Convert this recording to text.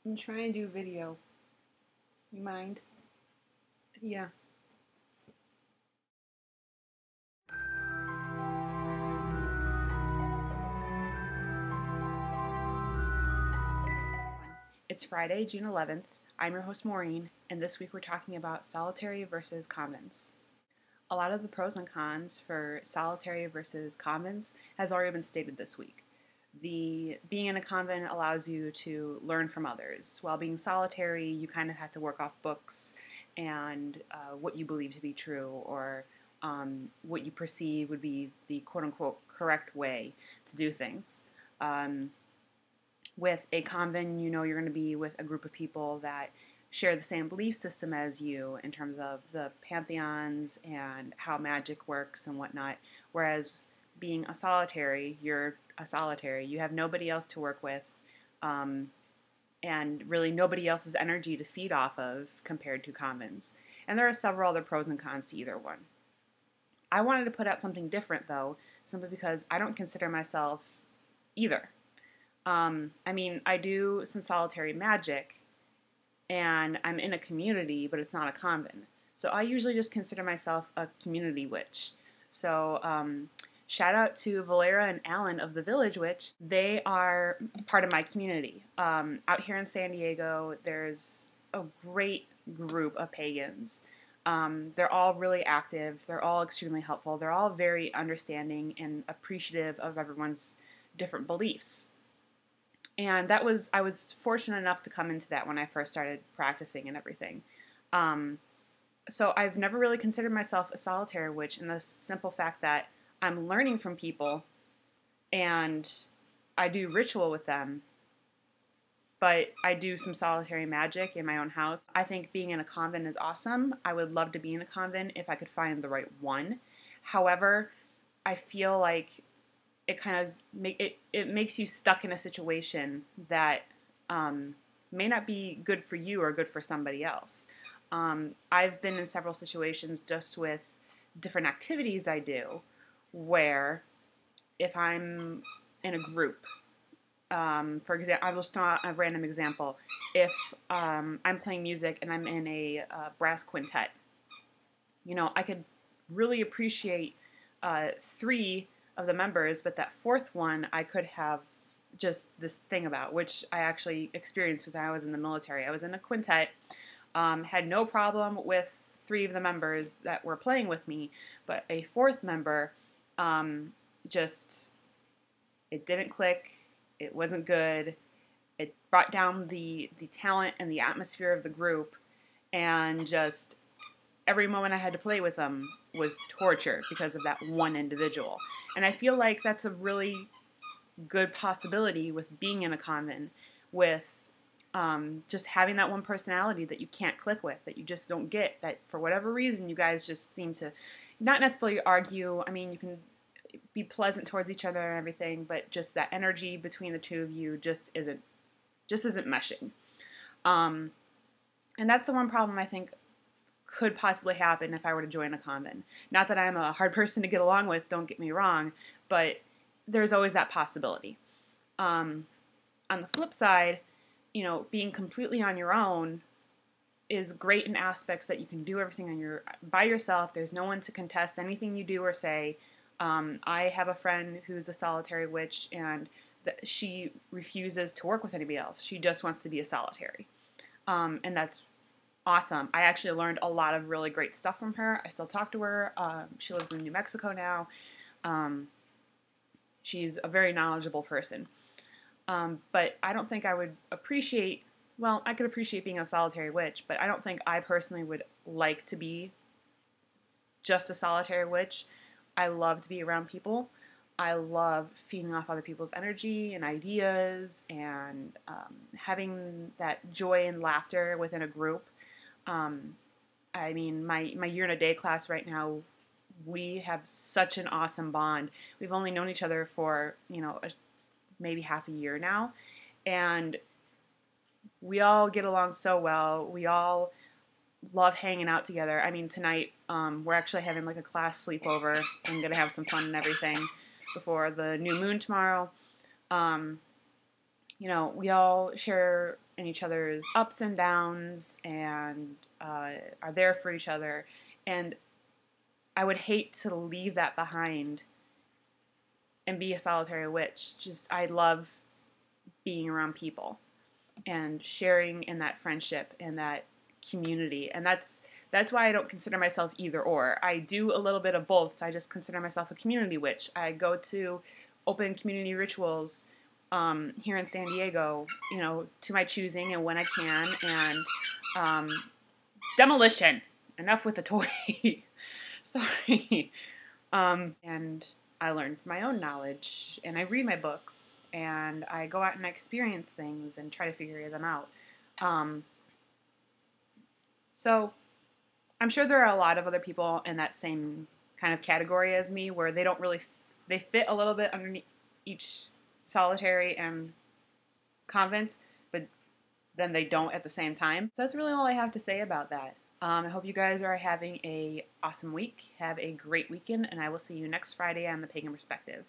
I'm trying to do video. You mind? Yeah. It's Friday, June 11th. I'm your host, Maureen, and this week we're talking about solitary versus commons. A lot of the pros and cons for solitary versus commons has already been stated this week. The being in a convent allows you to learn from others, while being solitary, you kind of have to work off books and what you believe to be true, or what you perceive would be the quote unquote correct way to do things. Um, with a convent, you know you're going to be with a group of people that share the same belief system as you in terms of the pantheons and how magic works and whatnot. Whereas being a solitary, you're a solitary. You have nobody else to work with, um, and really nobody else's energy to feed off of compared to commons. And there are several other pros and cons to either one. I wanted to put out something different though, simply because I don't consider myself either. I do some solitary magic, and I'm in a community, but it's not a convent. So I usually just consider myself a community witch. So shout out to Valera and Alan of the Village Witch. They are part of my community. Out here in San Diego, there's a great group of pagans. They're all really active. They're all extremely helpful. They're all very understanding and appreciative of everyone's different beliefs. And I was fortunate enough to come into that when I first started practicing and everything. Um, so I've never really considered myself a solitary witch in the simple fact that I'm learning from people and I do ritual with them, but I do some solitary magic in my own house. I think being in a convent is awesome. I would love to be in a convent if I could find the right one. However, I feel like it makes you stuck in a situation that may not be good for you or good for somebody else. I've been in several situations just with different activities I do, where if I'm in a group, for example, I will start a random example. If I'm playing music and I'm in a brass quintet, I could really appreciate three of the members, but that fourth one I could have just this thing about, which I actually experienced when I was in the military. I was in a quintet, had no problem with three of the members that were playing with me, but a fourth member, just, it didn't click, it wasn't good, it brought down the talent and the atmosphere of the group, and just every moment I had to play with them was torture because of that one individual. And I feel like that's a really good possibility with being in a convent, with just having that one personality that you can't click with, that you just don't get, that for whatever reason you guys just seem to not necessarily argue. I mean, you can be pleasant towards each other and everything, but just that energy between the two of you just isn't meshing. And that's the one problem I think could possibly happen if I were to join a convent. Not that I'm a hard person to get along with, don't get me wrong, but there's always that possibility. On the flip side, being completely on your own is great in aspects that you can do everything by yourself. There's no one to contest anything you do or say. I have a friend who's a solitary witch, and she refuses to work with anybody else. She just wants to be a solitary. And that's awesome. I actually learned a lot of really great stuff from her. I still talk to her. She lives in New Mexico now. She's a very knowledgeable person. But I don't think I would appreciate, well, I could appreciate being a solitary witch, but I don't think I personally would like to be just a solitary witch. I love to be around people. I love feeding off other people's energy and ideas, and having that joy and laughter within a group. My year and a day class right now, we have such an awesome bond. We've only known each other for, maybe half a year now, and we all get along so well. We all love hanging out together. I mean, tonight, we're actually having like a class sleepover. I'm going to have some fun and everything before the new moon tomorrow. we all share in each other's ups and downs and are there for each other. And I would hate to leave that behind and be a solitary witch. I love being around people and sharing in that friendship and that community. And that's why I don't consider myself either or. I do a little bit of both, so I just consider myself a community witch. I go to open community rituals here in San Diego, to my choosing and when I can. And demolition. Enough with the toy. Sorry. And I learn from my own knowledge, and I read my books, and I go out and I experience things and try to figure them out. So I'm sure there are a lot of other people in that same kind of category as me, where they don't really, they fit a little bit underneath each solitary and convent, but then they don't at the same time. So that's really all I have to say about that. I hope you guys are having a awesome week. Have a great weekend, and I will see you next Friday on the Pagan Perspective.